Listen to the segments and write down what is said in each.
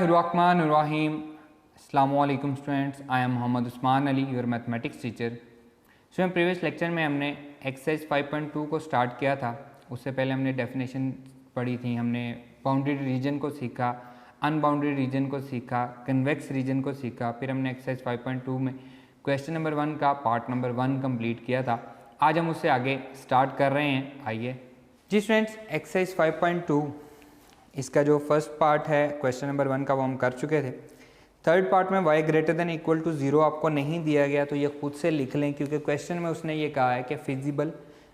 बिस्मिल्लाहिर्रहमानिर्रहीम। अस्सलामुअलैकुम students, I am Mohammad Usman Ali, your mathematics teacher. Student, previous lecture में हमने एक्सरसाइज 5.2 को स्टार्ट किया था। उससे पहले हमने डेफिनेशन पढ़ी थी, हमने बाउंड्री रीजन को सीखा, अनबाउंड्री रीजन को सीखा, कन्वेक्स रीजन को सीखा। फिर हमने एक्सरसाइज 5.2 में क्वेश्चन नंबर 1 का पार्ट नंबर 1 कंप्लीट किया था। आज हम उससे आगे स्टार्ट कर रहे हैं। आइए जी स्टूडेंट्स, एक्सरसाइज 5.2 इसका जो फर्स्ट पार्ट है क्वेश्चन नंबर 1 का वो हम कर चुके थे। थर्ड पार्ट में y greater than equal to 0 आपको नहीं दिया गया, तो ये खुद से लिख लें, क्योंकि क्वेश्चन में उसने ये कहा है कि फिजिबल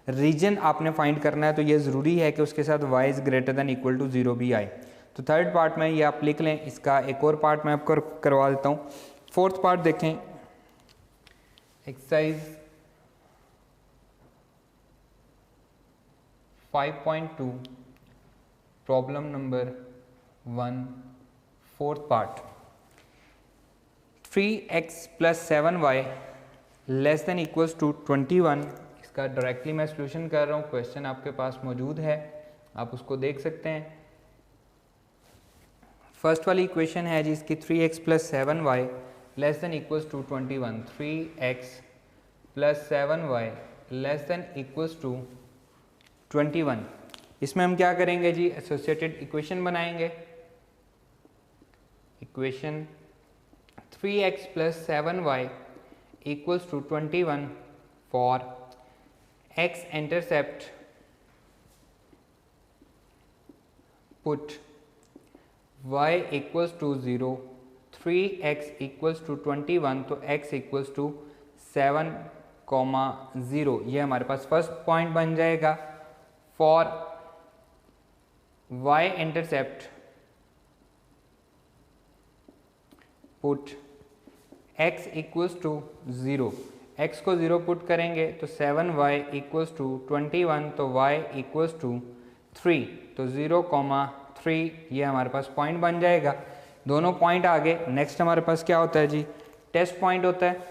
रीजन आपने फाइंड करना है, तो ये ज़रूरी है कि उसके साथ y is greater than equal to 0 भी आए। तो थर्ड पार्ट में ये आप लिख लें। इसका एक और पार्ट मैं आपको करवा देता हूँ। फोर्थ पार्ट देखें, exercise 5.2 problem number 1 fourth part. 3x + 7y less than equals to 21। इसका डायरेक्टली मैं सॉल्यूशन कर रहा हूँ, क्वेश्चन आपके पास मौजूद है, आप उसको देख सकते हैं। फर्स्ट वाली इक्वेशन है जी इसकी 3x + 7y less than equals to 21। 3x + 7y less than equals to 21। इसमें हम क्या करेंगे जी, एसोसिएटेड इक्वेशन बनाएंगे। Equation 3x + 7y equals to 21 for x intercept put y equals to 0, 3x equals to 21, तो x इक्वल्स टू 7, 0। ये हमारे पास first point बन जाएगा। For y intercept put x equals to 0, x को 0 पुट करेंगे तो 7y equals to 21, तो y equals to 3, तो 0, 3 ये हमारे पास पॉइंट बन जाएगा। दोनों पॉइंट आगे। नेक्स्ट हमारे पास क्या होता है जी, टेस्ट पॉइंट होता है।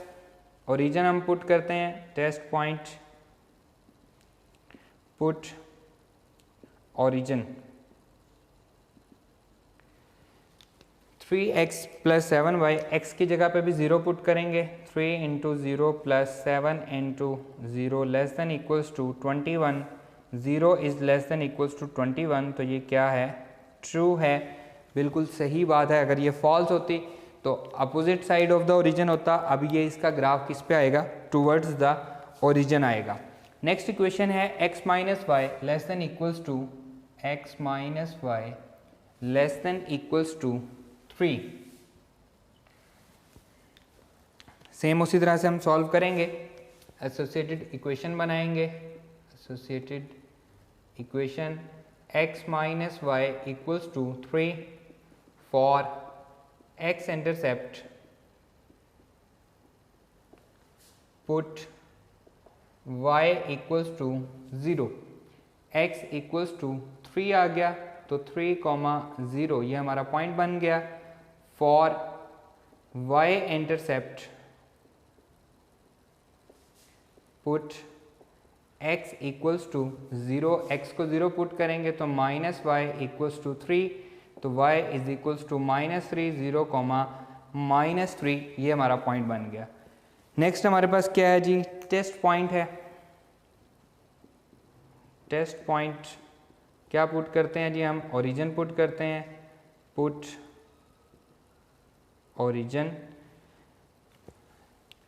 ओरिजिन हम पुट करते हैं, test point put origin. 3x + 7y, x की जगह पे भी 0 पुट करेंगे। 3 × 0 + 7 × 0 less than equals to 21। 0 is less than equals to 21, तो ये क्या है, ट्रू है। बिल्कुल सही बात है। अगर ये फॉल्स होती तो opposite side of the origin होता। अब ये इसका ग्राफ किस पे आएगा, टूवर्ड्स द ओरिजिन आएगा। नेक्स्ट इक्वेशन है x - y less than equals to x - y less than equals to 3। Same उसी तरह से हम सॉल्व करेंगे, एसोसिएटेड इक्वेशन बनाएंगे। Associated equation x - y equals to 3 for x intercept put y equals to 0, x equals to 3 आ गया, तो 3, 0 ये हमारा पॉइंट बन गया। For y intercept put x equals to 0, x को 0 पुट करेंगे तो -y इक्वल्स टू 3, तो y इज इक्वल्स टू -3, 0, -3 ये हमारा पॉइंट बन गया। नेक्स्ट हमारे पास क्या है जी, टेस्ट पॉइंट है। टेस्ट पॉइंट क्या पुट करते हैं जी, हम ओरिजिन पुट करते हैं। पुट ओरिजिन,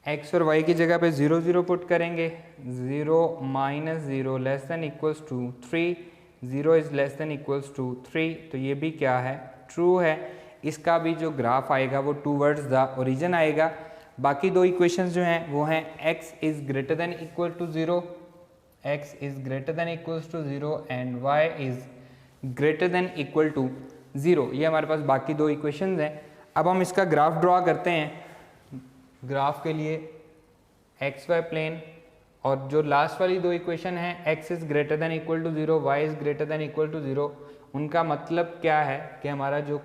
x और y की जगह पे 0, 0 पुट करेंगे। 0, -0 less than equals to 3, 0 is less than equals to 3, तो ये भी क्या है, ट्रू है। इसका भी जो ग्राफ आएगा वो टूवर्ड्स द ओरिजिन आएगा। बाकी दो इक्वेशंस जो हैं वो हैं x is greater than equal to 0, x is greater than equals to 0 and y is greater than equal to 0। ये हमारे पास बाकी दो इक्वेशंस हैं। अब हम इसका ग्राफ ड्रॉ करते हैं। ग्राफ के लिए xy प्लेन और जो लास्ट वाली दो इक्वेशन है x is greater than equal to 0, y is greater than equal to 0, उनका मतलब क्या है कि हमारा जो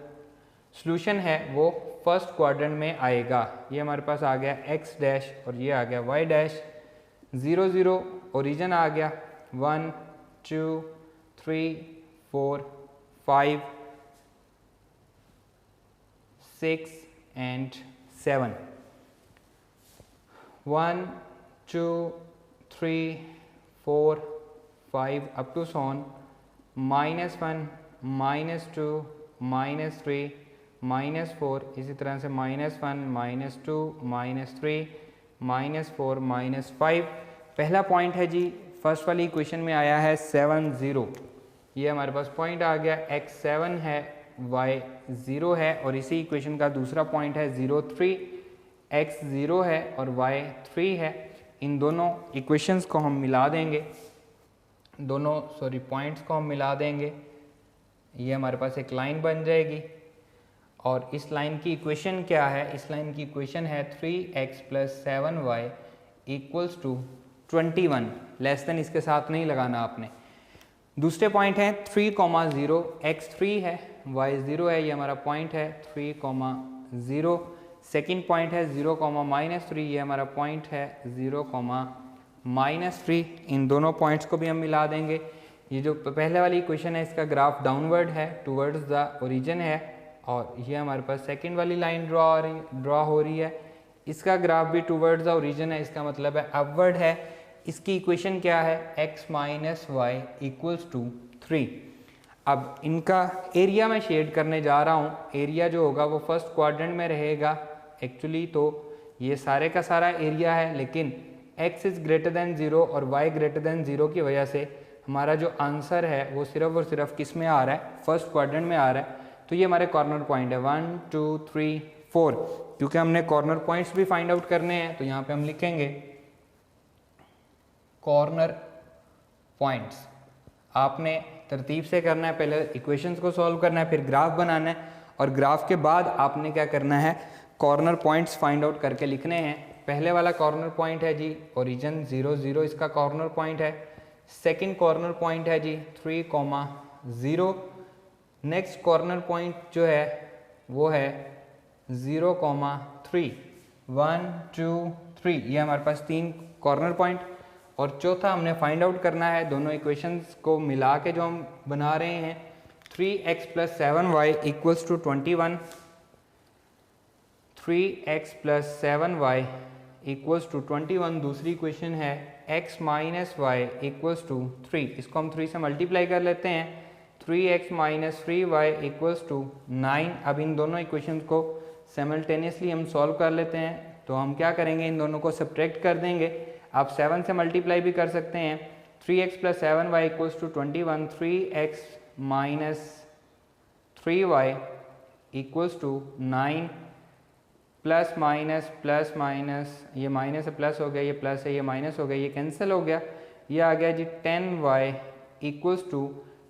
सॉल्यूशन है वो फर्स्ट क्वाड्रेंट में आएगा। ये हमारे पास आ गया x डैश और ये आ गया y डैश। 0, 0 ओरिजिन आ गया। 1, 2, 3, 4, 5, 6 and 7. 1 2 3 4 5 up to so on, -1 -2 -3 -4, इसी तरह से -1 -2 -3 -4 -5। पहला पॉइंट है जी, फर्स्ट वाली इक्वेशन में आया है 7 0, ये हमारे पास पॉइंट आ गया, x 7 है y 0 है, और इसी इक्वेशन का दूसरा पॉइंट है 0 3, x 0 है और y 3 है। इन दोनों इक्वेशंस को हम मिला देंगे, पॉइंट्स को हम मिला देंगे, ये हमारे पास एक लाइन बन जाएगी। और इस लाइन की इक्वेशन क्या है? इस लाइन की इक्वेशन है 3x + 7y = 21, लेस देन इसके साथ नहीं लगाना आपने। दूसरे पॉइंट है 3, 0, x 3 है y 0 है, ये हमारा पॉइंट है 3, 0। सेकेंड पॉइंट है 0, -3, ये हमारा पॉइंट है 0, -3। इन दोनों पॉइंट्स को भी हम मिला देंगे। ये जो पहले वाली इक्वेशन है इसका ग्राफ डाउनवर्ड है, टुवर्ड्स द ओरिजिन है, और ये हमारे पास सेकेंड वाली लाइन ड्रॉ हो रही है, इसका ग्राफ भी टुवर्ड्स द ओरिजिन है, इसका मतलब है अपवर्ड है। इसकी इक्वेशन क्या है? x - y = 3। अब इनका एरिया मैं शेड करने जा रहा हूँ। एरिया जो होगा वो फर्स्ट क्वाड्रेंट में रहेगा। एक्चुअली तो ये सारे का सारा एरिया है, लेकिन x > 0 और y > 0 की वजह से हमारा जो आंसर है वो सिर्फ और सिर्फ किस में आ रहा है? फर्स्ट क्वाड्रेंट में आ रहा है। तो ये हमारे कॉर्नर पॉइंट है 1 2 3 4। क्योंकि हमने कॉर्नर पॉइंट्स भी फाइंड आउट करने हैं, तो यहाँ पे हम लिखेंगे कॉर्नर पॉइंट्स। आपने तरतीब से करना है, पहले इक्वेशंस को सॉल्व करना है, फिर ग्राफ बनाना है, और ग्राफ के बाद आपने क्या करना है? कॉर्नर पॉइंट्स फाइंड आउट करके लिखने हैं। पहले वाला कॉर्नर पॉइंट है जी ओरिजिन 0 0, इसका कॉर्नर पॉइंट है। सेकंड कॉर्नर पॉइंट है जी 3, 0। नेक्स्ट कॉर्नर पॉइंट जो है वो है 0, 3। 1 2 3, ये हमारे पास 3 कॉर्नर पॉइंट। और चौथा हमने फाइंड आउट करना है, दोनों इक्वेशंस को मिला के जो हम बना रहे हैं, 3x + 7y = 21। 3x + 7y = 21। दूसरी इक्वेशन है x - y = 3। इसको हम 3 से मल्टीप्लाई कर लेते हैं, 3x - 3y = 9। अब इन दोनों इक्वेशंस को साइमल्टेनियसली हम सॉल्व कर लेते हैं। तो हम क्या करेंगे? इन दोनों को सब्ट्रैक्ट कर देंगे। आप 7 से मल्टीप्लाई भी कर सकते हैं। 3x + 7y = 21, 3x - 3y = 9, plus minus, ये माइनस है प्लस हो गया, ये प्लस है ये माइनस हो गया, ये कैंसिल हो गया, ये आ गया जी 10y =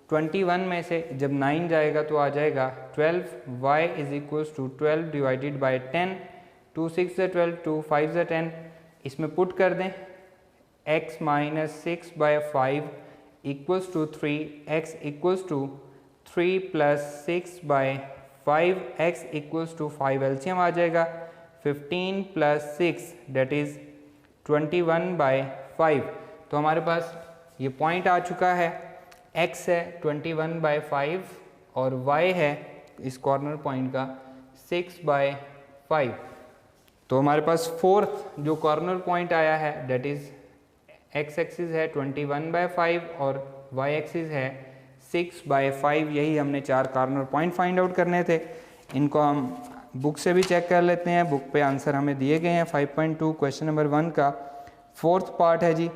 21 में से जब 9 जाएगा तो आ जाएगा 12y = 12 डिवाइडेड बाई 10। 2 6 = 12, 2 5 = 10। इसमें पुट कर दें, x - 6/5 = 3, x = 3 + 6/5, x = 5। एलसीएम आ जाएगा 15 + 6 दैट इज़ 21/5। तो हमारे पास ये पॉइंट आ चुका है, x है 21/5 और y है इस कॉर्नर पॉइंट का 6/5। तो हमारे पास फोर्थ जो कॉर्नर पॉइंट आया है दैट इज़ x एक्सिस है 21/5 और y एक्सिस है 6/5। यही हमने 4 कॉर्नर पॉइंट फाइंड आउट करने थे। इनको हम बुक से भी चेक कर लेते हैं। बुक पे आंसर हमें दिए गए हैं 5.2 क्वेश्चन नंबर 1 का फोर्थ पार्ट है जी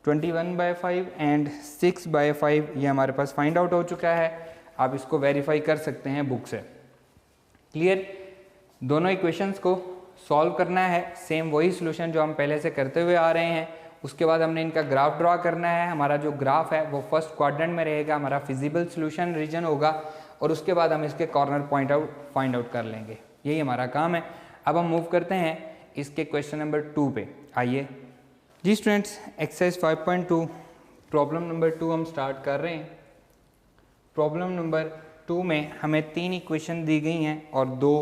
21/5 एंड 6/5। ये हमारे पास फाइंड आउट हो चुका है। आप इसको वेरीफाई कर सकते हैं बुक से। क्लियर? दोनों इक्वेशंस को सॉल्व करना है, सेम वही सॉल्यूशन जो हम पहले से करते हुए आ रहे हैं। उसके बाद हमने इनका ग्राफ ड्रा करना है। हमारा जो ग्राफ है वो फर्स्ट क्वाड्रेंट में रहेगा, हमारा फिजिबल सॉल्यूशन रीजन होगा, और उसके बाद हम इसके कॉर्नर पॉइंट फाइंड आउट कर लेंगे। यही हमारा काम है। अब हम मूव करते हैं इसके क्वेश्चन नंबर 2 पे। आइए जी स्टूडेंट्स, एक्सरसाइज 5.2 प्रॉब्लम नंबर 2 हम स्टार्ट कर रहे हैं। प्रॉब्लम नंबर 2 में हमें 3 इक्वेशन दी गई हैं और 2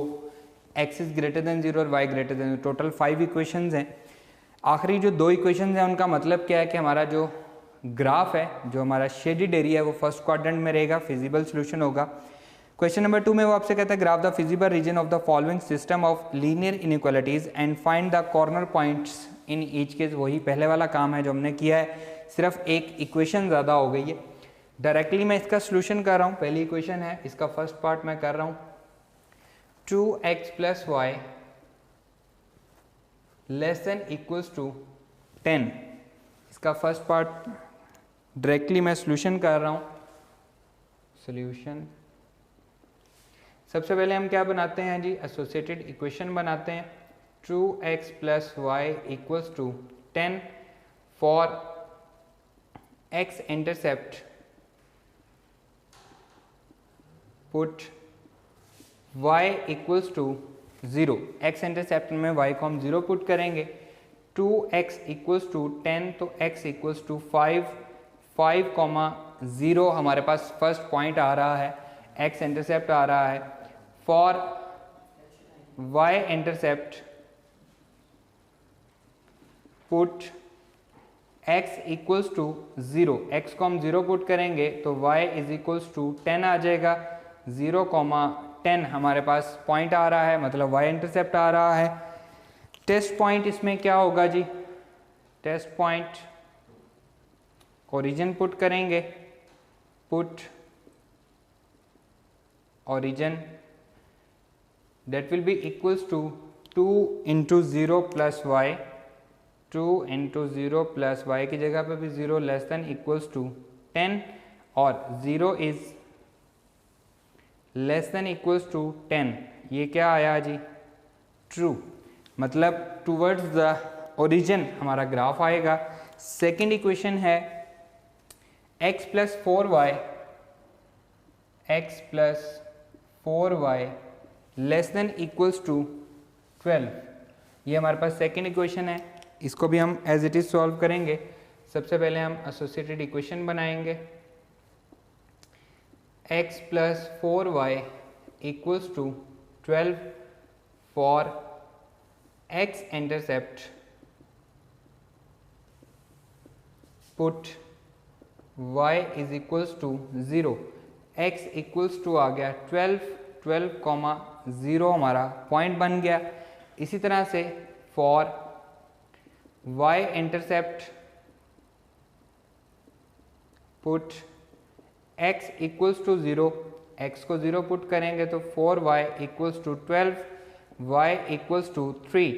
x > 0 और y > 0, टोटल 5 इक्वेशंस हैं। आखिरी जो 2 इक्वेशंस हैं उनका मतलब क्या है कि हमारा जो ग्राफ है, जो हमारा शेडेड एरिया है वो फर्स्ट क्वाड्रेंट में रहेगा, फिजिबल सॉल्यूशन होगा। क्वेश्चन नंबर 2 में वो आपसे कहता है graph the feasible region of the following system of linear inequalities and find the corner points in each case. वही पहले वाला काम है जो हमने किया है, सिर्फ एक इक्वेशन ज़्यादा हो गई है। डायरेक्टली मैं इसका सोल्यूशन कर रहा हूँ। पहली इक्वेशन है, इसका फर्स्ट पार्ट मैं कर रहा हूँ 2x plus y less than equals to 10। इसका फर्स्ट पार्ट डायरेक्टली मैं सोल्यूशन कर रहा हूँ। सोल्यूशन सबसे पहले हम क्या बनाते हैं जी, एसोसिएटेड इक्वेशन बनाते हैं। 2x plus y equals to 10 for x intercept put y equals to 0। x intercept में y को हम 0 पुट करेंगे। 2x इक्वल्स टू 10 तो x इक्वल्स टू 5,0 हमारे पास फर्स्ट पॉइंट आ रहा है, x इंटरसेप्ट आ रहा है। For y intercept put x equals to 0। x को हम 0 पुट करेंगे तो y इज इक्वल्स टू 10 आ जाएगा। 0,10 हमारे पास पॉइंट आ रहा है, मतलब y इंटरसेप्ट आ रहा है। टेस्ट पॉइंट इसमें क्या होगा जी, टेस्ट पॉइंट ओरिजिन पुट करेंगे। Put origin that will be equals to 2 into 0 plus y, 2 into 0 plus y की जगह पे भी 0 लेस देन इक्वल्स टू 10 और 0 is less than equals to 10। ये क्या आया जी, ट्रू, मतलब टूवर्ड्स द ओरिजिन हमारा ग्राफ आएगा। सेकेंड इक्वेशन है x plus 4y, x plus 4y less than equals to 12। ये हमारे पास सेकेंड इक्वेशन है, इसको भी हम एज इट इज सॉल्व करेंगे। सबसे पहले हम एसोसिएटेड इक्वेशन बनाएंगे। x plus 4y equals to 12 for x intercept put y is equals to 0। x equals to आ गया 12,0 हमारा पॉइंट बन गया। इसी तरह से for y intercept put x equals to 0। x को 0 पुट करेंगे तो 4y equals to 12, y equals to 3,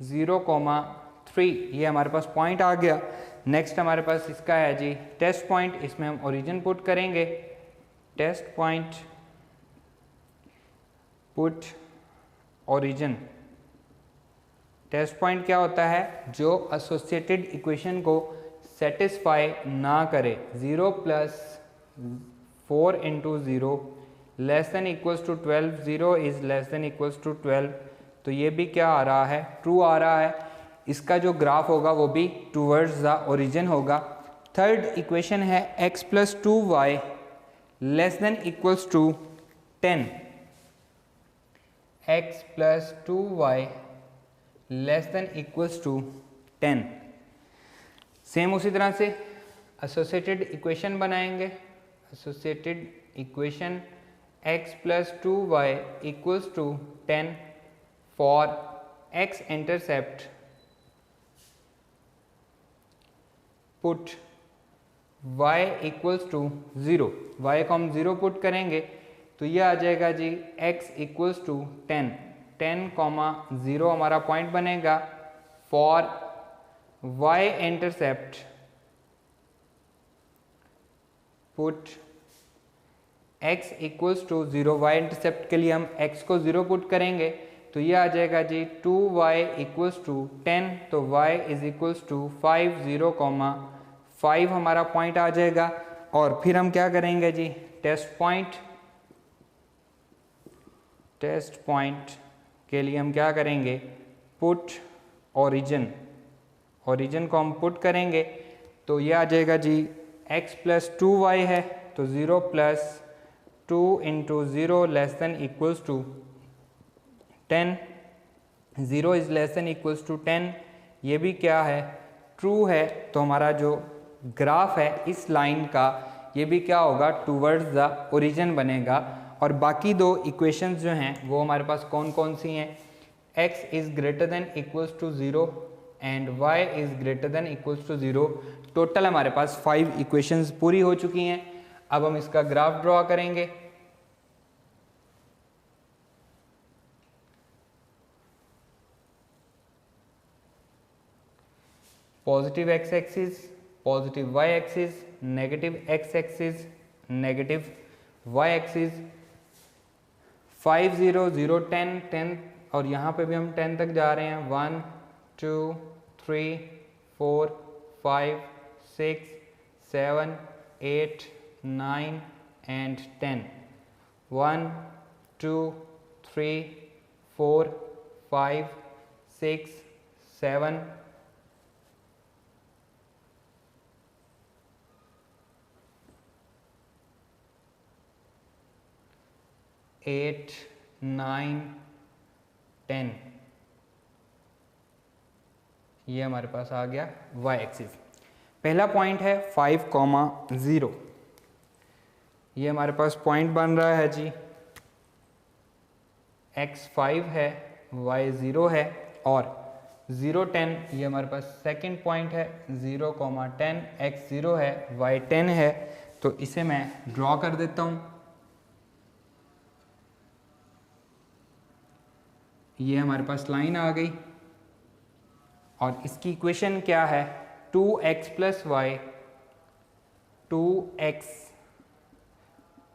0,3 ये हमारे पास पॉइंट आ गया। नेक्स्ट हमारे पास इसका है जी टेस्ट पॉइंट, इसमें हम ओरिजिन पुट करेंगे। Test point put origin. Test point क्या होता है, जो एसोसिएटेड इक्वेशन को सेटिस्फाई ना करे। 0 plus 4 into 0 less than equals to 12, 0 is less than equals to 12, तो ये भी क्या आ रहा है, ट्रू आ रहा है। इसका जो ग्राफ होगा वो भी टूवर्ड्स द ओरिजिन होगा। थर्ड इक्वेशन है x plus 2y less than equals to 10। x plus 2y less than equals to 10। Same उसी तरह से एसोसिएटेड इक्वेशन बनाएंगे। Associated equation x plus 2y equals to 10 for x intercept put y equals to 0। y को हम 0 put करेंगे तो ये आ जाएगा जी x इक्वल्स टू 10, 10,0 हमारा पॉइंट बनेगा। For y intercept put x equals to 0। y intercept के लिए हम x को 0 पुट करेंगे तो ये आ जाएगा जी 2y इक्वल्स टू 10, तो y इज इक्वल्स टू 5, 0,5 हमारा पॉइंट आ जाएगा। और फिर हम क्या करेंगे जी, टेस्ट पॉइंट के लिए हम क्या करेंगे, पुट ओरिजिन। ओरिजिन को हम पुट करेंगे तो ये आ जाएगा जी x प्लस 2y है तो 0 plus 2 into 0 less than equals to 10, 0 is less than equals to 10। ये भी क्या है, ट्रू है। तो हमारा जो ग्राफ है इस लाइन का, ये भी क्या होगा, टूवर्ड्स द ओरिजिन बनेगा। और बाकी दो इक्वेशंस जो हैं वो हमारे पास कौन कौन सी हैं, x is greater than equals to 0 and y is greater than equals to 0। Total हमारे पास 5 इक्वेशंस पूरी हो चुकी हैं। अब हम इसका ग्राफ ड्रॉ करेंगे। Positive x axis, positive y axis, negative x axis, negative y axis, 5 0 0 10 10 और यहाँ पे भी हम 10 तक जा रहे हैं। 1 2 3 4 5 6 7 8 9 एंड 10। 1 2 3 4 5 6 7 8 9 10। ये हमारे पास आ गया y एक्सिस। पहला पॉइंट है 5,0। ये हमारे पास पॉइंट बन रहा है जी, x 5 है, y 0 है और 0 10 ये हमारे पास सेकंड पॉइंट है। 0, 10 x 0 है, y 10 है। तो इसे मैं ड्रॉ कर देता हूँ। ये हमारे पास लाइन आ गई और इसकी इक्वेशन क्या है, 2x plus y, 2x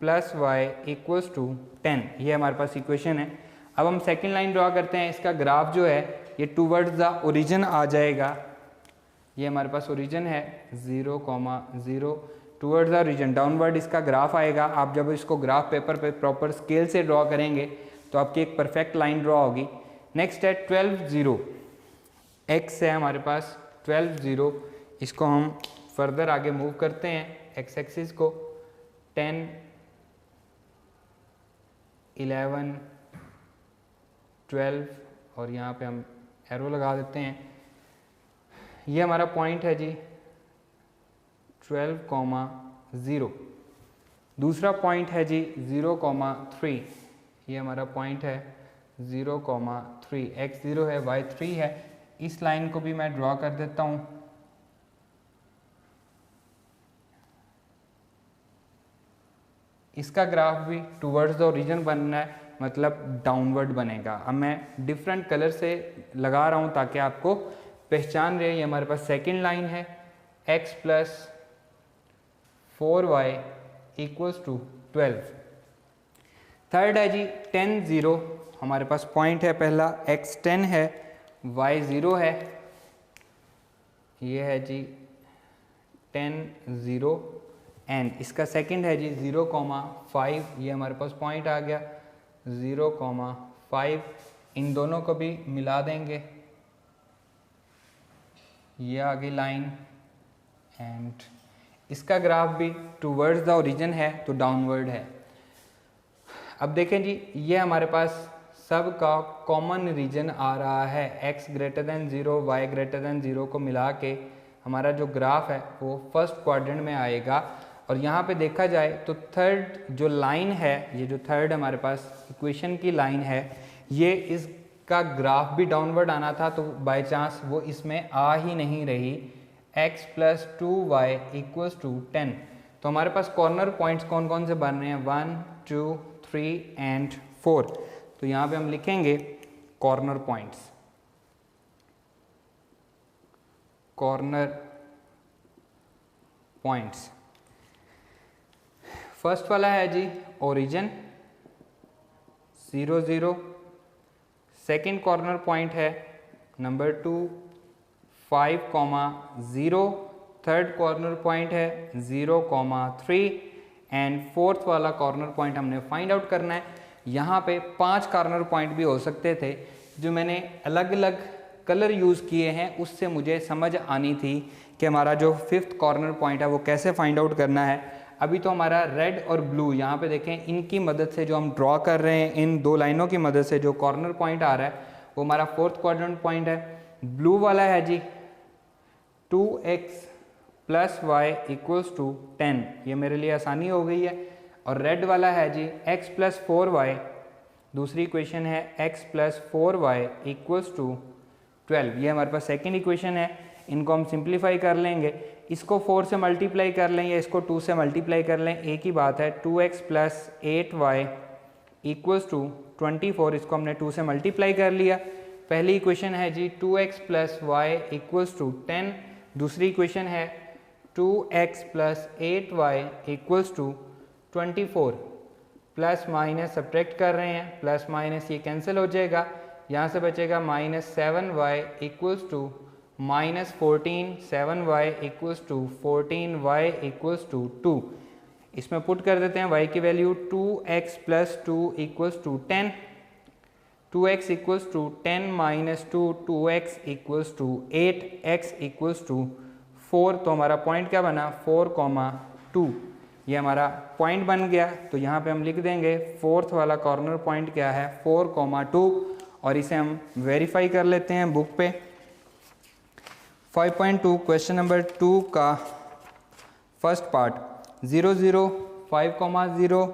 plus y equals to 10। ये हमारे पास इक्वेशन है। अब हम सेकेंड लाइन ड्रॉ करते हैं। इसका ग्राफ जो है ये टूवर्ड्स द ओरिजिन आ जाएगा। ये हमारे पास ओरिजिन है 0, 0 टूवर्ड्स द ओरिजिन, डाउनवर्ड इसका ग्राफ आएगा। आप जब इसको ग्राफ पेपर पे प्रॉपर स्केल से ड्रॉ करेंगे तो आपकी एक परफेक्ट लाइन ड्रॉ होगी। नेक्स्ट है 12 0, x है हमारे पास 12 0। इसको हम फर्दर आगे मूव करते हैं x एक्सिस को। 10 11 12 और यहाँ पे हम एरो लगा देते हैं। ये हमारा पॉइंट है जी 12, 0। दूसरा पॉइंट है जी 0, 3। ये हमारा पॉइंट है 0, 3। x 0 है, y 3 है। इस लाइन को भी मैं ड्रॉ कर देता हूँ। इसका ग्राफ भी टूवर्ड्स द ओरिजिन बनना है, मतलब डाउनवर्ड बनेगा। अब मैं डिफरेंट कलर से लगा रहा हूँ ताकि आपको पहचान रहे। ये हमारे पास सेकंड लाइन है, x plus 4y equals to 12। Third है जी 10 0। हमारे पास पॉइंट है पहला, x 10 है, y 0 है। ये है जी 10 0 एंड इसका सेकंड है जी 0, 5। ये हमारे पास पॉइंट आ गया 0, 5। इन दोनों को भी मिला देंगे। ये आ गई लाइन एंड इसका ग्राफ भी टूवर्ड्स द ओरिजिन है तो डाउनवर्ड है। अब देखें जी, ये हमारे पास सब का कॉमन रीजन आ रहा है। x greater than 0, y greater then 0 को मिला के हमारा जो ग्राफ है वो फर्स्ट क्वाड्रेंट में आएगा। और यहाँ पे देखा जाए तो थर्ड जो लाइन है, ये जो थर्ड हमारे पास इक्वेशन की लाइन है, ये इसका ग्राफ भी डाउनवर्ड आना था, तो बाय चांस वो इसमें आ ही नहीं रही। x plus 2y equals to 10। तो हमारे पास कॉर्नर पॉइंट्स कौन कौन से बन रहे हैं, 1 2 3 एंड 4। तो यहाँ पे हम लिखेंगे corner points. Corner points first वाला है जी ओरिजिन 0 0। सेकेंड कॉर्नर पॉइंट है नंबर 2 5, 0। थर्ड कॉर्नर पॉइंट है 0, 3 एंड फोर्थ वाला कॉर्नर पॉइंट हमने फाइंड आउट करना है। यहाँ पे 5 कॉर्नर पॉइंट भी हो सकते थे, जो मैंने अलग अलग कलर यूज़ किए हैं। उससे मुझे समझ आनी थी कि हमारा जो फिफ्थ कॉर्नर पॉइंट है वो कैसे फाइंड आउट करना है। अभी तो हमारा रेड और ब्लू, यहाँ पे देखें, इनकी मदद से जो हम ड्रॉ कर रहे हैं, इन दो लाइनों की मदद से जो कॉर्नर पॉइंट आ रहा है वो हमारा फोर्थ क्वाड्रेंट पॉइंट है। ब्लू वाला है जी 2x plus y equals to 10। ये मेरे लिए आसानी हो गई है। और रेड वाला है जी x प्लस 4y, दूसरी इक्वेशन है x plus 4y equals to 12। ये हमारे पास सेकेंड इक्वेशन है। इनको हम सिंप्लीफाई कर लेंगे, इसको 4 से मल्टीप्लाई कर लें या इसको 2 से मल्टीप्लाई कर लें, एक ही बात है। 2x plus 8y equals to 24, इसको हमने 2 से मल्टीप्लाई कर लिया। पहली इक्वेशन है जी 2x plus y equals to 10, दूसरी इक्वेशन है 2x plus 8y equals to 24। Plus minus subtract कर रहे हैं, प्लस माइनस ये कैंसिल हो जाएगा, यहाँ से बचेगा -7y equals to -14, 7y equals to 14y equals to 2। इसमें पुट कर देते हैं y की value 2x plus 2 equals to 10, 2x equals to 10 minus 2, 2x equals to 8, x equals to 4। तो हमारा पॉइंट क्या बना 4,2, ये हमारा पॉइंट बन गया। तो यहाँ पे हम लिख देंगे फोर्थ वाला कॉर्नर पॉइंट क्या है 4,2, और इसे हम वेरीफाई कर लेते हैं बुक पे। 5.2 क्वेश्चन नंबर 2 का फर्स्ट पार्ट 0, 0, 5,0,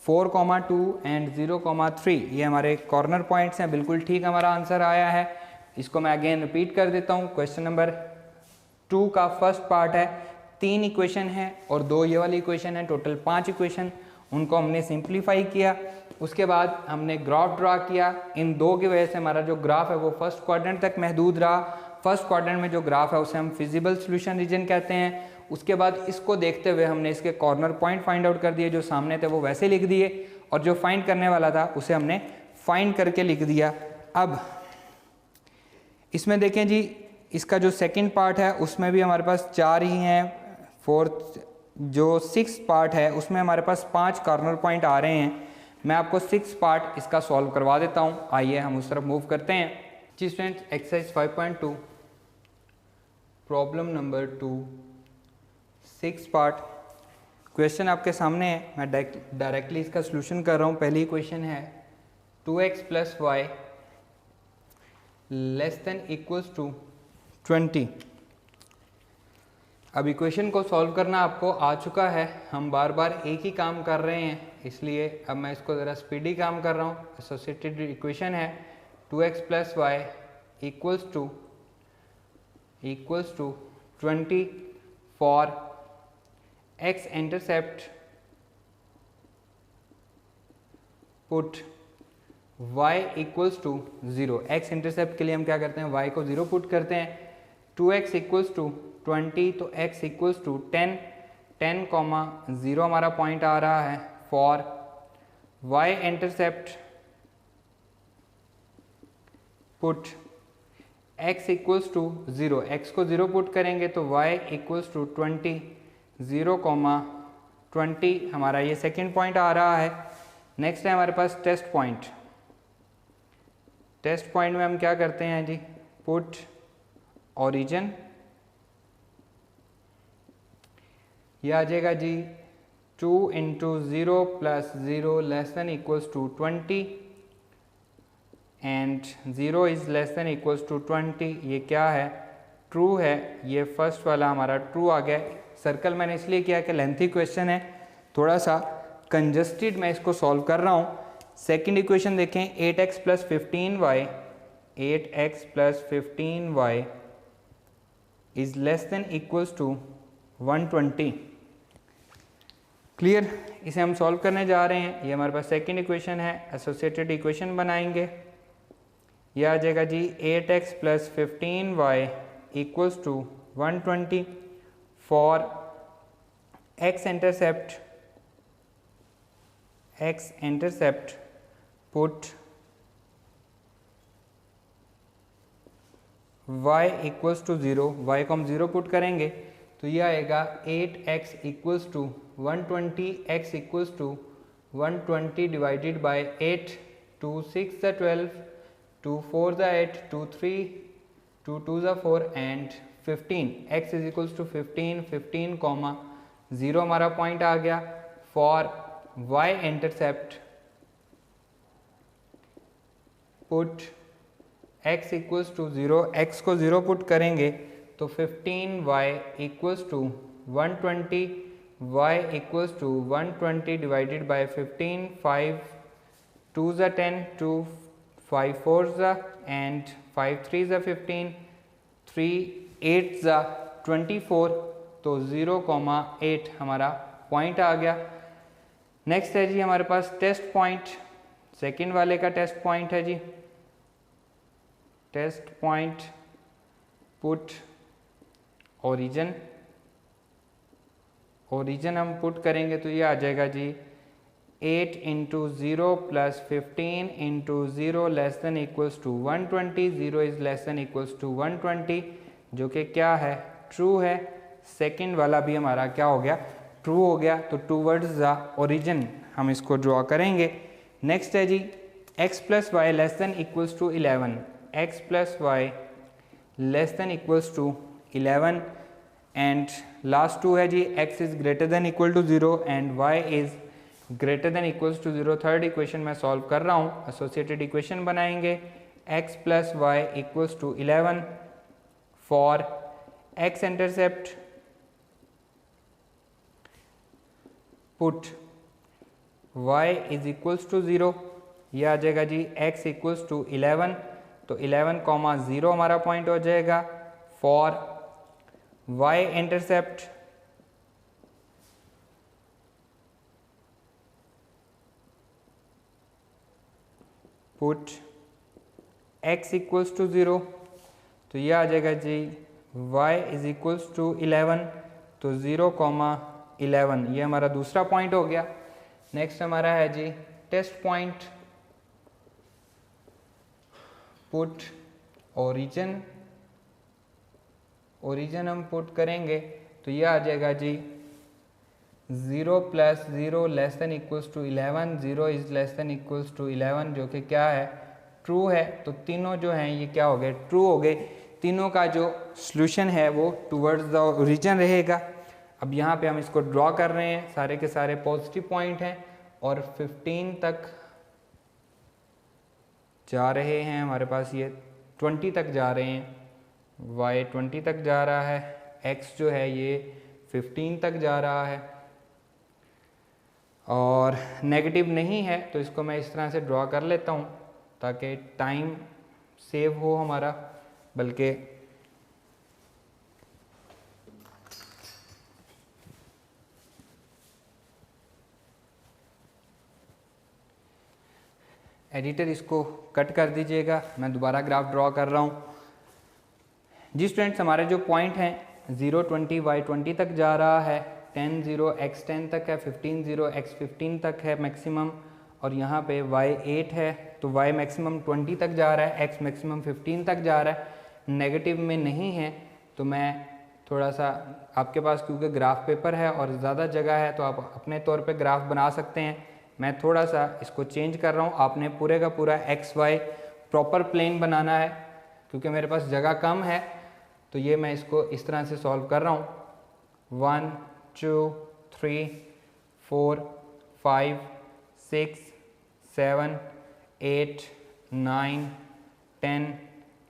4,2 एंड 0,3 ये हमारे कॉर्नर पॉइंट्स हैं। बिल्कुल ठीक हमारा आंसर आया है। इसको मैं अगेन रिपीट कर देता हूँ। क्वेश्चन नंबर 2 का फर्स्ट पार्ट है, 3 इक्वेशन है और 2 ये वाली इक्वेशन है, टोटल 5 इक्वेशन। उनको हमने सिंप्लीफाई किया, उसके बाद हमने ग्राफ ड्रा किया। इन 2 की वजह से हमारा जो ग्राफ है वो फर्स्ट क्वाड्रेंट तक महदूद रहा। फर्स्ट क्वाड्रेंट में जो ग्राफ है उसे हम फिजिबल सॉल्यूशन रीजन कहते हैं। उसके बाद इसको देखते हुए हमने इसके कॉर्नर पॉइंट फाइंड आउट कर दिए, जो सामने थे वो वैसे लिख दिए, और जो फाइंड करने वाला था उसे हमने फाइंड करके लिख दिया। अब इसमें देखें जी, इसका जो सेकंड पार्ट है उसमें भी हमारे पास 4 ही हैं। फोर्थ जो 6 पार्ट है उसमें हमारे पास 5 कॉर्नर पॉइंट आ रहे हैं। मैं आपको 6 पार्ट इसका सॉल्व करवा देता हूँ। आइए हम उस तरफ मूव करते हैं। जी students, exercise 5.2 problem number 2 6 part question आपके सामने है। मैं डायरेक्टली इसका सॉल्यूशन कर रहा हूँ। पहली क्वेश्चन है 2x plus y less than equals to 20। अब इक्वेशन को सॉल्व करना आपको आ चुका है। हम बार बार एक ही काम कर रहे हैं, इसलिए अब मैं इसको ज़रा स्पीडी काम कर रहा हूँ। एसोसिएटेड इक्वेशन है 2x plus y equals to 20 for x intercept put y equals to 0। x intercept के लिए हम क्या करते हैं, y को 0 पुट करते हैं। 2x इक्वल्स टू 20, तो x इक्वल्स टू 10, 10,0 हमारा पॉइंट आ रहा है। For y intercept put x equals to 0, x को 0 पुट करेंगे तो y इक्वल्स टू 20, 0,20 हमारा ये सेकेंड पॉइंट आ रहा है। नेक्स्ट है हमारे पास टेस्ट पॉइंट। टेस्ट पॉइंट में हम क्या करते हैं जी, पुट ओरिजिन, यह आ जाएगा जी 2 into 0 plus 0 less than equals to 20 and 0 is less than equals to 20। ये क्या है, ट्रू है। ये फर्स्ट वाला हमारा ट्रू आ गया। सर्कल मैंने इसलिए किया कि लेंथी क्वेश्चन है, थोड़ा सा कंजस्टेड मैं इसको सॉल्व कर रहा हूँ। सेकंड इक्वेशन देखें 8x plus 15y, 8x plus 15y is less than equals to 120। Clear, इसे हम सॉल्व करने जा रहे हैं। ये हमारे पास सेकंड इक्वेशन है। एसोसिएटेड इक्वेशन बनाएंगे, यह आ जाएगा जी 8x plus 15y equals to 120 for x intercept put y equals to 0। y को हम 0 पुट करेंगे तो ये आएगा 8x equals to 120, x equals to 120 divided by 8, 2 6 ज़ा 12, 2 4 ज़ा 8, 2 3, 2 2 ज़ा 4 and 15। x is equals to 15, 15,0 हमारा पॉइंट आ गया। For y intercept put x equals to 0, x को 0 पुट करेंगे तो 15y equals to 120 y equals to 120 divided by 15, 5 2 ज़ा 10, 2 5 4 ज़ा एंड 5 3 ज़ा 15, 3 8 ज़ा 24, तो 0,8 हमारा पॉइंट आ गया। नेक्स्ट है जी हमारे पास टेस्ट पॉइंट, सेकंड वाले का टेस्ट पॉइंट है जी। Test point put origin, origin हम पुट करेंगे तो ये आ जाएगा जी 8 into 0 plus 15 into 0 less than equals to 120, 0 is less than equals to 120, जो कि क्या है, ट्रू है। सेकंड वाला भी हमारा क्या हो गया, ट्रू हो गया। तो टूवर्ड्स द ओरिजिन हम इसको ड्रॉ करेंगे। नेक्स्ट है जी x plus y less than equals to 11, x plus y less than equals to 11 and last two है जी x is greater than equal to 0 and y is greater than equals to 0। Third equation मैं solve कर रहा हूँ, associated equation बनाएंगे। x plus y equals to 11 for x intercept put y is equals to 0, यह आ जाएगा जी x equals to 11, तो 11,0 हमारा पॉइंट हो जाएगा। For y intercept put x equals to 0, तो यह आ जाएगा जी y इज इक्वल्स टू 11, तो 0,11 ये हमारा दूसरा पॉइंट हो गया। नेक्स्ट हमारा है जी test point put origin, origin हम पुट करेंगे तो यह आ जाएगा जी 0 plus 0 less than equals to 11, 0 is less than equals to 11, जो कि क्या है, ट्रू है। तो तीनों जो हैं ये क्या हो गए, ट्रू हो गए। तीनों का जो सॉल्यूशन है वो टुवर्ड्स द ओरिजिन रहेगा। अब यहाँ पे हम इसको ड्रॉ कर रहे हैं, सारे के सारे पॉजिटिव पॉइंट हैं और 15 तक जा रहे हैं हमारे पास, ये 20 तक जा रहे हैं, y 20 तक जा रहा है, x जो है ये 15 तक जा रहा है और नेगेटिव नहीं है। तो इसको मैं इस तरह से ड्रॉ कर लेता हूँ ताकि टाइम सेव हो हमारा, बल्कि एडिटर इसको कट कर दीजिएगा, मैं दोबारा ग्राफ ड्रॉ कर रहा हूँ। जी स्टूडेंट्स, हमारे जो पॉइंट हैं 0 20 y 20 तक जा रहा है, 10 0 x 10 तक है, 15 0 x 15 तक है मैक्सिमम, और यहाँ पे y 8 है तो y मैक्सिमम 20 तक जा रहा है, x मैक्सिमम 15 तक जा रहा है, नेगेटिव में नहीं है। तो मैं थोड़ा सा, आपके पास क्योंकि ग्राफ पेपर है और ज़्यादा जगह है तो आप अपने तौर पे ग्राफ बना सकते हैं, मैं थोड़ा सा इसको चेंज कर रहा हूँ। आपने पूरे का पूरा एक्स वाई प्रॉपर प्लेन बनाना है क्योंकि मेरे पास जगह कम है, तो ये मैं इसको इस तरह से सॉल्व कर रहा हूँ। 1 2 3 4 5 6 7 8 9 10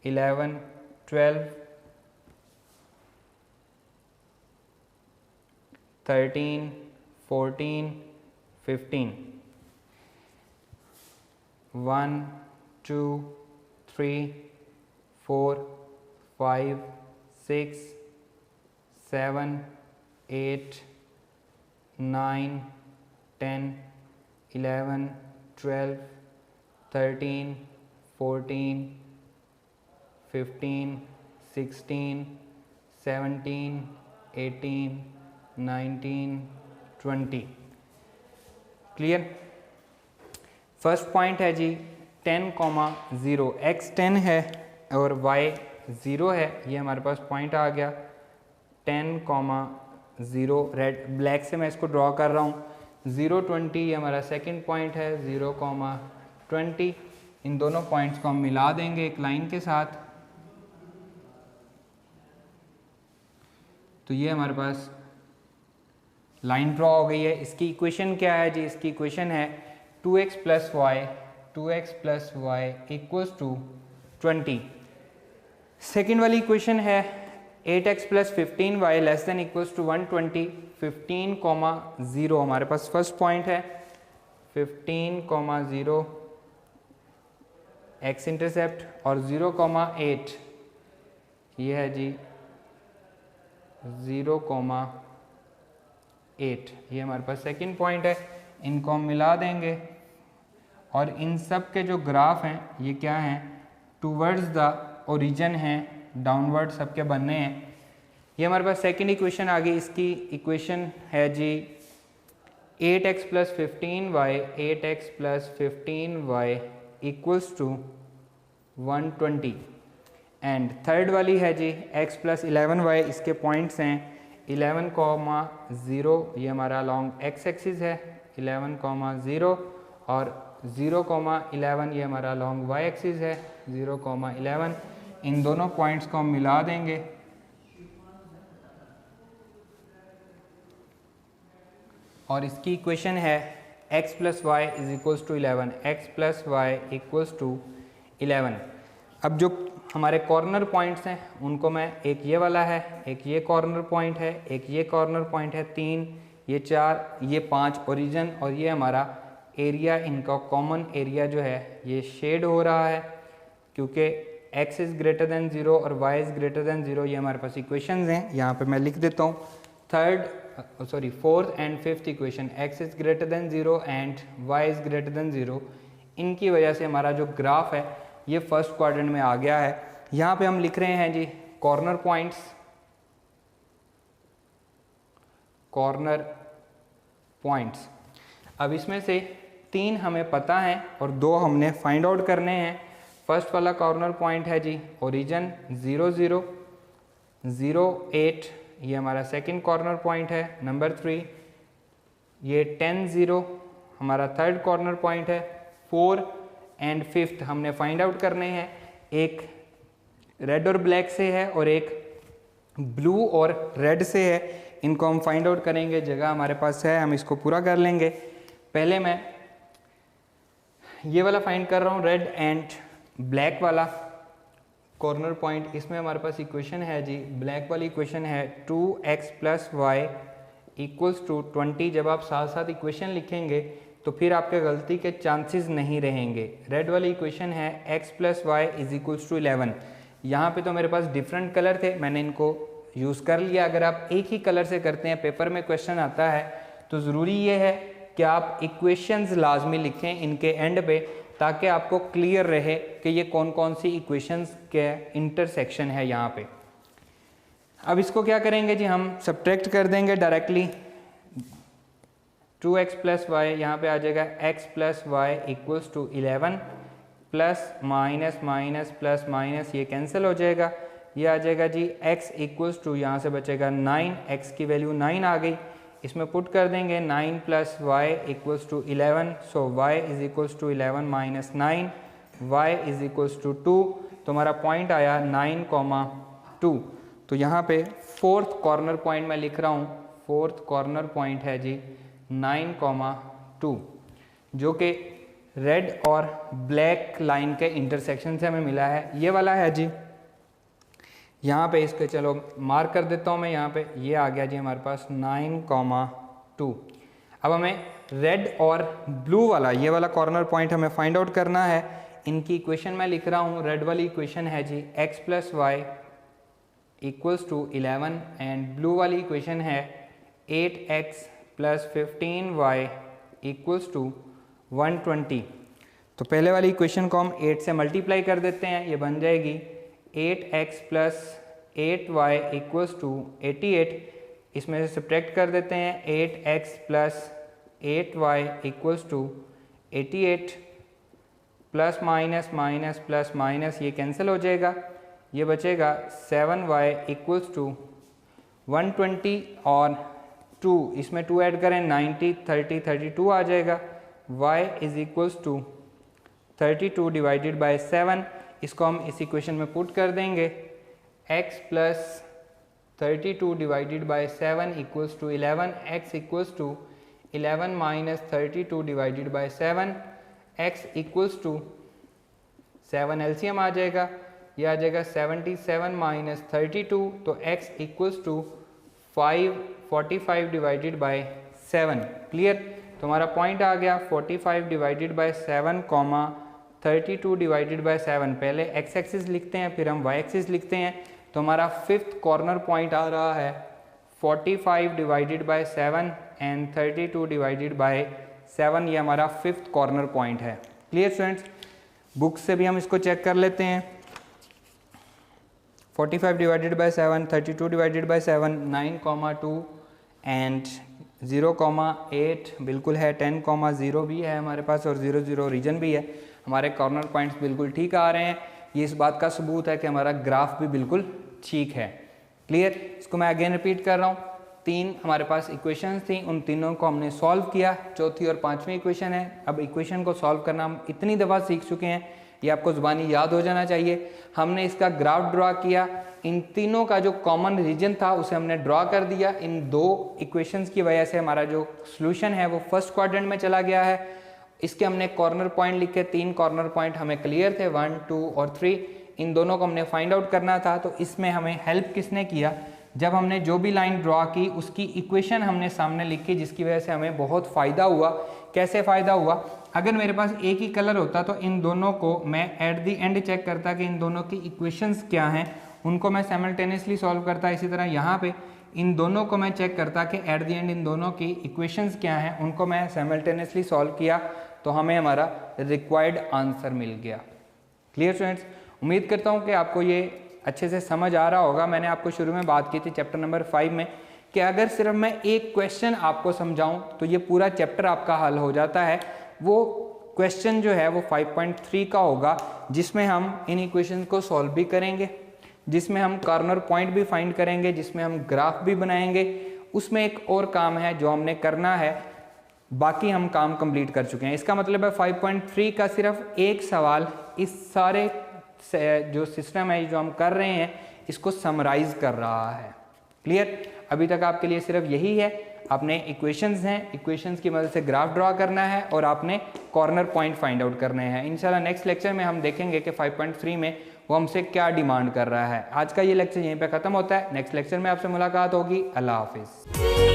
11 12 13 14 15 1 2 3 4 5 6 7 8 9 10 11 12 13 14 15 16 17 18 19 20। क्लियर। फर्स्ट पॉइंट है जी 10,0, x 10 है और y 0 है, ये हमारे पास पॉइंट आ गया 10,0। रेड ब्लैक से मैं इसको ड्रॉ कर रहा हूँ। 0 20 ये हमारा सेकंड पॉइंट है, 0,20। इन दोनों पॉइंट्स को हम मिला देंगे एक लाइन के साथ, तो ये हमारे पास लाइन ड्रॉ हो गई है। इसकी इक्वेशन क्या है जी, इसकी इक्वेशन है 2x plus y equals to 20। Second वाली इक्वेशन है 8x plus 15y less than equals to 120, 15,0 हमारे पास फर्स्ट पॉइंट है, 15,0 x इंटरसेप्ट और 0,8 ये है जी 0,8, ये हमारे पास सेकंड पॉइंट है। इनको हम मिला देंगे और इन सब के जो ग्राफ हैं ये क्या हैं, टूवर्ड्स द ओरिजिन हैं, डाउनवर्ड सबके बनने हैं। ये हमारे पास सेकंड इक्वेशन आ गई। इसकी इक्वेशन है जी 8x plus 15y, 8x plus 15y equals to 120। And third वाली है जी x प्लस 11y, इसके पॉइंट्स हैं 11,0, ये हमारा अलॉन्ग x एक्सिस है 11,0 और 0,11 ये हमारा अलॉन्ग y एक्सिस है 0,11। इन दोनों पॉइंट्स को हम मिला देंगे और इसकी इक्वेशन है x plus y is equals to 11, x plus y equals to 11। अब जो हमारे कॉर्नर पॉइंट्स हैं उनको मैं, एक ये वाला है, एक ये कॉर्नर पॉइंट है, एक ये कॉर्नर पॉइंट है, 3, ये 4, ये 5 ओरिजिन और ये हमारा एरिया, इनका कॉमन एरिया जो है ये शेड हो रहा है क्योंकि x इज़ ग्रेटर देन 0 और y इज़ ग्रेटर देन 0। ये हमारे पास इक्वेशंस हैं, यहाँ पे मैं लिख देता हूँ। Fourth and fifth equation, x is greater then 0 and y is greater then 0, इनकी वजह से हमारा जो ग्राफ है ये फर्स्ट क्वाड्रेंट में आ गया है। यहाँ पे हम लिख रहे हैं जी कॉर्नर पॉइंट्स, कॉर्नर पॉइंट्स। अब इसमें से 3 हमें पता है और 2 हमने फाइंड आउट करने हैं। फर्स्ट वाला कॉर्नर पॉइंट है जी ओरिजिन 0, 0, 0, 8, ये हमारा सेकंड कॉर्नर पॉइंट है। नंबर 3 ये 10, 0 हमारा थर्ड कॉर्नर पॉइंट है। 4 एंड फिफ्थ हमने फाइंड आउट करने हैं, एक रेड और ब्लैक से है और एक ब्लू और रेड से है। इनको हम फाइंड आउट करेंगे, जगह हमारे पास है, हम इसको पूरा कर लेंगे। पहले मैं ये वाला फाइंड कर रहा हूँ, रेड एंड ब्लैक वाला कॉर्नर पॉइंट। इसमें हमारे पास इक्वेशन है जी, ब्लैक वाली इक्वेशन है 2x plus y equals to 20। जब आप साथ साथ इक्वेशन लिखेंगे तो फिर आपके गलती के चांसेस नहीं रहेंगे। रेड वाली इक्वेशन है x plus y is equals to 11। यहाँ पे तो मेरे पास डिफरेंट कलर थे, मैंने इनको यूज़ कर लिया। अगर आप एक ही कलर से करते हैं, पेपर में क्वेश्चन आता है, तो ज़रूरी ये है कि आप इक्वेशंस लाजमी लिखें इनके एंड पे, ताकि आपको क्लियर रहे कि ये कौन कौन सी इक्वेशंस के इंटरसेक्शन है यहाँ पे। अब इसको क्या करेंगे जी, हम सब्ट्रैक्ट कर देंगे डायरेक्टली। 2x प्लस वाई यहाँ पे आ जाएगा x plus y equals to 11, plus minus minus plus minus ये कैंसिल हो जाएगा, ये आ जाएगा जी x इक्वल्स टू, यहाँ से बचेगा 9, x की वैल्यू 9 आ गई, इसमें पुट कर देंगे 9 plus y equals to 11। So y is equals to 11 minus 9, y is equals to 2। तो हमारा पॉइंट आया 9,2। तो यहाँ पे फोर्थ कॉर्नर पॉइंट मैं लिख रहा हूँ, फोर्थ कॉर्नर पॉइंट है जी 9,2, जो कि रेड और ब्लैक लाइन के इंटरसेक्शन से हमें मिला है। ये वाला है जी, यहाँ पे इसके चलो मार्क कर देता हूँ मैं, यहाँ पे ये आ गया जी हमारे पास 9,2। अब हमें रेड और ब्लू वाला, ये वाला कॉर्नर पॉइंट हमें फाइंड आउट करना है। इनकी इक्वेशन मैं लिख रहा हूँ, रेड वाली इक्वेशन है जी x plus y equals to 11 and blue वाली इक्वेशन है 8x plus 15y equals to 120। तो पहले वाली इक्वेशन को हम 8 से मल्टीप्लाई कर देते हैं, ये बन जाएगी 8x plus 8y equals to 88। इसमें से सब्ट्रैक्ट कर देते हैं 8x plus 8y equals to 88, plus minus minus plus minus ये कैंसिल हो जाएगा, ये बचेगा 7y इक्वल्स टू 120 और 2, इसमें 2 ऐड करें 90, 30, 32 आ जाएगा। y is equals to 32 divided by 7। इसको हम इस इक्वेशन में पुट कर देंगे, x plus 32 divided by 7 equals to 11, x equals to 11 minus 32 divided by 7, x equals to 7 LCM आ जाएगा, ये आ जाएगा 77 माइनस 32, तो x equals to 45 divided by 7। Clear? तो हमारा पॉइंट आ गया 45 divided by 7 comma 32 divided by 7। पहले x एक्सिस लिखते हैं, फिर हम y एक्सिस लिखते हैं। तो हमारा फिफ्थ कॉर्नर पॉइंट आ रहा है 45 divided by 7 and 32 divided by 7। ये हमारा फिफ्थ कॉर्नर पॉइंट है। Clear students? बुक से भी हम इसको चेक कर लेते हैं। 45 divided by 7, 32 divided by 7, 9,2 and 0,8 बिल्कुल है, 10,0 भी है हमारे पास और 0 0 रीजन भी है। हमारे कॉर्नर पॉइंट्स बिल्कुल ठीक आ रहे हैं। ये इस बात का सबूत है कि हमारा ग्राफ भी बिल्कुल ठीक है। क्लियर? इसको मैं अगेन रिपीट कर रहा हूँ। 3 हमारे पास इक्वेशंस थी, उन तीनों को हमने सॉल्व किया। चौथी और पांचवी इक्वेशन है। अब इक्वेशन को सॉल्व करना हम इतनी दफ़ा सीख चुके हैं, ये आपको ज़ुबानी याद हो जाना चाहिए। हमने इसका ग्राफ ड्रा किया, इन तीनों का जो कॉमन रीजन था उसे हमने ड्रा कर दिया। इन 2 इक्वेशंस की वजह से हमारा जो सोल्यूशन है वो फर्स्ट क्वाड्रेंट में चला गया है। इसके हमने कॉर्नर पॉइंट लिखे, 3 कॉर्नर पॉइंट हमें क्लियर थे, 1, 2 और 3। इन दोनों को हमने फाइंड आउट करना था। तो इसमें हमें हेल्प किसने किया? जब हमने जो भी लाइन ड्रा की उसकी इक्वेशन हमने सामने लिखी, जिसकी वजह से हमें बहुत फ़ायदा हुआ। कैसे फ़ायदा हुआ? अगर मेरे पास एक ही कलर होता तो इन दोनों को मैं एट दी एंड चेक करता कि इन दोनों की इक्वेशंस क्या हैं, उनको मैं साइमल्टेनियसली सॉल्व करता। इसी तरह यहाँ पे इन दोनों को मैं चेक करता कि एट दी एंड इन दोनों की इक्वेशंस क्या हैं, उनको मैं साइमल्टेनियसली सॉल्व किया, तो हमें हमारा रिक्वायर्ड आंसर मिल गया। Clear students? उम्मीद करता हूँ कि आपको ये अच्छे से समझ आ रहा होगा। मैंने आपको शुरू में बात की थी चैप्टर नंबर 5 में कि अगर सिर्फ मैं एक क्वेश्चन आपको समझाऊं तो ये पूरा चैप्टर आपका हल हो जाता है। वो क्वेश्चन जो है वो 5.3 का होगा, जिसमें हम इन इक्वेशन को सॉल्व भी करेंगे, जिसमें हम कॉर्नर पॉइंट भी फाइंड करेंगे, जिसमें हम ग्राफ भी बनाएंगे। उसमें एक और काम है जो हमने करना है, बाकी हम काम कंप्लीट कर चुके हैं। इसका मतलब है 5.3 का सिर्फ एक सवाल इस सारे जो सिस्टम है जो हम कर रहे हैं इसको समराइज कर रहा है। क्लियर? अभी तक आपके लिए सिर्फ यही है, आपने इक्वेशंस हैं, इक्वेशंस की मदद से ग्राफ ड्रा करना है और आपने कॉर्नर पॉइंट फाइंड आउट करने हैं। इंशाल्लाह नेक्स्ट लेक्चर में हम देखेंगे कि 5.3 में वो हमसे क्या डिमांड कर रहा है। आज का ये लेक्चर यहीं पे ख़त्म होता है। नेक्स्ट लेक्चर में आपसे मुलाकात होगी। अल्लाह हाफिज़।